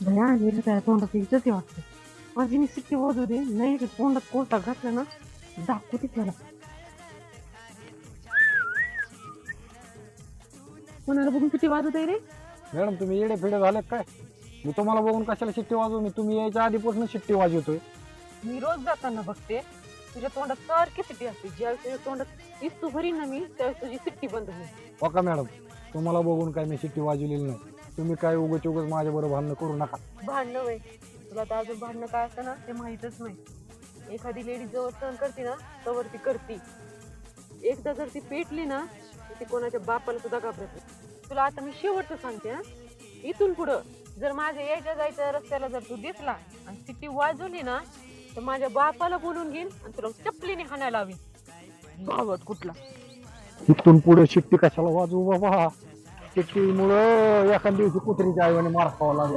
भया गेलं त्या तोंडात इज्जत वाटते. माझी मी सिट्टी वाजू दे नाही का तोंडात कोळसा घातला ना दाखवते त्याला. कोणाला बघून किती वाजत आहे रे? मॅडम तुम्ही येडे फिडे झाले काय? मी तुम्हाला बघून कशाला शिट्टी वाजवू? मी तुम्ही यायच्या आधीपासून शिट्टी वाजवतोय. मी रोज जाताना बघते तुझ्या तोंडात सारखी सिट्टी असते. ज्यावेळेस तुझ्या तोंडात इस्तू भरी ना मी त्यावेळेस तुझी सिट्टी बंद होईल. हो का मॅडम? तुम्हाला बघून काय मी शिट्टी वाजवलेली नाही. तुम्ही काय उगाच माझ्या बरोबर भांडणं करू नका. भांडणं वय तुला तर अजून भांडणं काय असतं ना ते माहीतच नाही. एखादी लेडी जवळ सहन करते ना तवर ती करते. एकदा जर ती पेटली ना तर ती कोणाच्या बापाला सुद्धा घाबरत नाही. तुला आता मी शेवटचं सांगते हा, इथून पुढं जर माझ्या यायच्या जायच्या रस्त्याला जर तू दिसला आणि सिट्टी वाजवली ना तर माझ्या बापाला बोलून घेईन आणि तुला चपलीने हाणायला लावीन. भावत कुठला. इथून पुढे शिट्टी कशाला वाजवू बाबा? शिट्टीमुळं एखाद दिवशी कुत्रीच्या आईने मार खावा लागला.